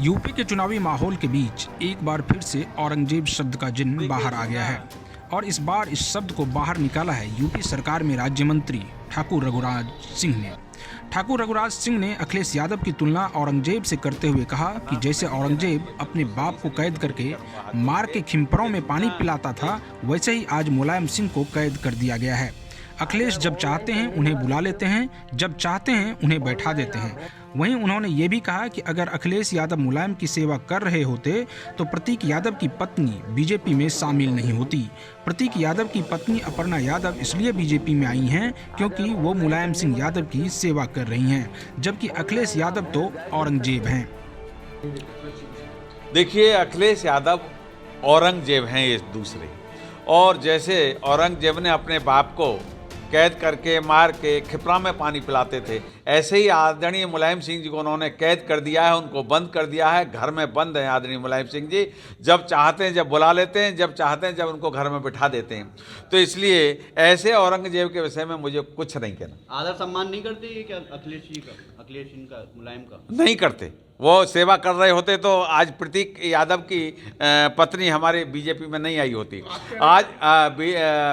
UP के चुनावी माहौल के बीच एक बार फिर से औरंगजेब शब्द का जिन्न बाहर आ गया है और इस बार इस शब्द को बाहर निकाला है यूपी सरकार में राज्य मंत्री ठाकुर रघुराज सिंह ने। ठाकुर रघुराज सिंह ने अखिलेश यादव की तुलना औरंगजेब से करते हुए कहा कि जैसे औरंगजेब अपने बाप को कैद करके मार के खिंपरों में पानी पिलाता था, वैसे ही आज मुलायम सिंह को कैद कर दिया गया है। अखिलेश जब चाहते हैं उन्हें बुला लेते हैं, जब चाहते हैं उन्हें बैठा देते हैं। वहीं उन्होंने ये भी कहा कि अगर अखिलेश यादव मुलायम की सेवा कर रहे होते तो प्रतीक यादव की पत्नी बीजेपी में शामिल नहीं होती। प्रतीक यादव की पत्नी अपर्णा यादव इसलिए बीजेपी में आई हैं क्योंकि वो मुलायम सिंह यादव की सेवा कर रही हैं, जबकि अखिलेश यादव तो औरंगजेब हैं। देखिए, अखिलेश यादव औरंगजेब हैं ये दूसरे, और जैसे औरंगजेब ने अपने बाप को कैद करके मार के खिपरा में पानी पिलाते थे, ऐसे ही आदरणीय मुलायम सिंह जी को उन्होंने कैद कर दिया है, उनको बंद कर दिया है। घर में बंद है आदरणीय मुलायम सिंह जी। जब चाहते हैं जब बुला लेते हैं, जब चाहते हैं जब उनको घर में बिठा देते हैं। तो इसलिए ऐसे औरंगजेब के विषय में मुझे कुछ नहीं कहना। आदर सम्मान नहीं करते ये क्या अखिलेश जी का, अखिलेश इनका, मुलायम का? नहीं करते। वो सेवा कर रहे होते तो आज प्रतीक यादव की पत्नी हमारे बीजेपी में नहीं आई होती। आज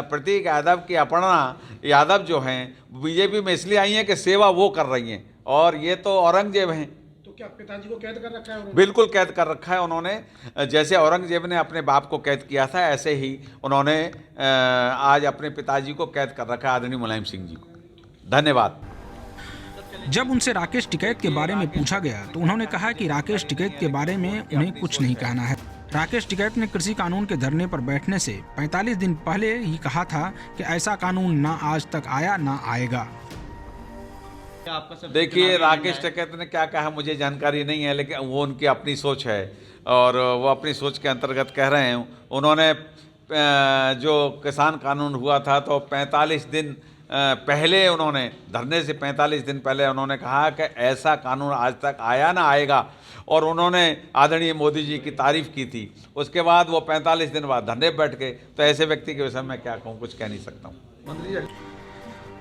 प्रतीक यादव की अपर्णा यादव जो हैं बीजेपी में इसलिए आई हैं कि सेवा वो कर रही हैं, और ये तो औरंगजेब हैं। तो क्या पिताजी को कैद कर रखा है उन्होंने? बिल्कुल कैद कर रखा है उन्होंने। जैसे औरंगजेब ने अपने बाप को कैद किया था, ऐसे ही उन्होंने आज अपने पिताजी को कैद कर रखा है, आदरणीय मुलायम सिंह जी को। धन्यवाद। जब उनसे राकेश टिकैत के बारे में पूछा गया तो उन्होंने कहा कि राकेश टिकैत के बारे में उन्हें कुछ नहीं कहना है। राकेश टिकैत ने कृषि कानून के धरने पर बैठने से 45 दिन पहले ही कहा था कि ऐसा कानून ना आज तक आया ना आएगा। देखिए, राकेश टिकैत ने क्या कहा मुझे जानकारी नहीं है, लेकिन वो उनकी अपनी सोच है और वो अपनी सोच के अंतर्गत कह रहे हैं। उन्होंने जो किसान कानून हुआ था तो 45 दिन पहले उन्होंने धरने से 45 दिन पहले उन्होंने कहा कि ऐसा कानून आज तक आया ना आएगा, और उन्होंने आदरणीय मोदी जी की तारीफ की थी। उसके बाद वो 45 दिन बाद धरने बैठ गए। तो ऐसे व्यक्ति के विषय में क्या कहूँ, कुछ कह नहीं सकता हूँ।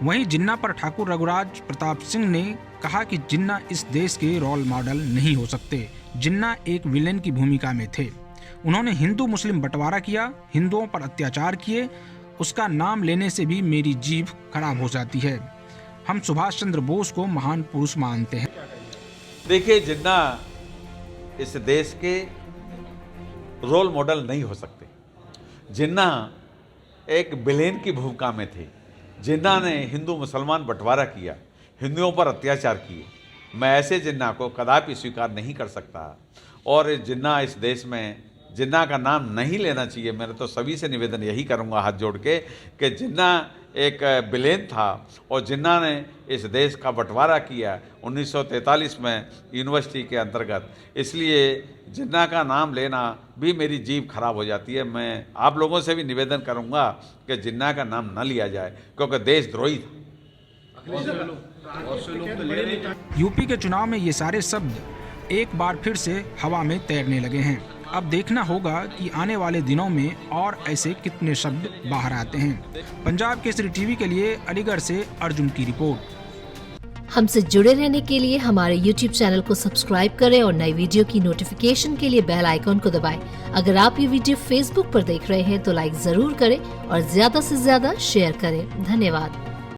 वहीं जिन्ना पर ठाकुर रघुराज प्रताप सिंह ने कहा कि जिन्ना इस देश के रोल मॉडल नहीं हो सकते। जिन्ना एक विलेन की भूमिका में थे। उन्होंने हिंदू मुस्लिम बंटवारा किया, हिंदुओं पर अत्याचार किए। उसका नाम लेने से भी मेरी जीभ खराब हो जाती है। हम सुभाष चंद्र बोस को महान पुरुष मानते हैं। देखिए, जिन्ना इस देश के रोल मॉडल नहीं हो सकते। जिन्ना एक विलेन की भूमिका में थे। जिन्ना ने हिंदू मुसलमान बंटवारा किया, हिंदुओं पर अत्याचार किए। मैं ऐसे जिन्ना को कदापि स्वीकार नहीं कर सकता, और जिन्ना इस देश में, जिन्ना का नाम नहीं लेना चाहिए। मैंने तो सभी से निवेदन यही करूंगा हाथ जोड़ के कि जिन्ना एक विलेन था, और जिन्ना ने इस देश का बंटवारा किया 1943 में यूनिवर्सिटी के अंतर्गत। इसलिए जिन्ना का नाम लेना भी मेरी जीभ खराब हो जाती है। मैं आप लोगों से भी निवेदन करूंगा कि जिन्ना का नाम न लिया जाए, क्योंकि देशद्रोही था। यूपी के चुनाव में ये सारे शब्द एक बार फिर से हवा में तैरने लगे हैं। अब देखना होगा कि आने वाले दिनों में और ऐसे कितने शब्द बाहर आते हैं। पंजाब केसरी टीवी के लिए अलीगढ़ से अर्जुन की रिपोर्ट। हमसे जुड़े रहने के लिए हमारे YouTube चैनल को सब्सक्राइब करें और नई वीडियो की नोटिफिकेशन के लिए बेल आइकॉन को दबाएं। अगर आप ये वीडियो Facebook पर देख रहे हैं तो लाइक जरूर करें और ज्यादा से ज्यादा शेयर करें। धन्यवाद।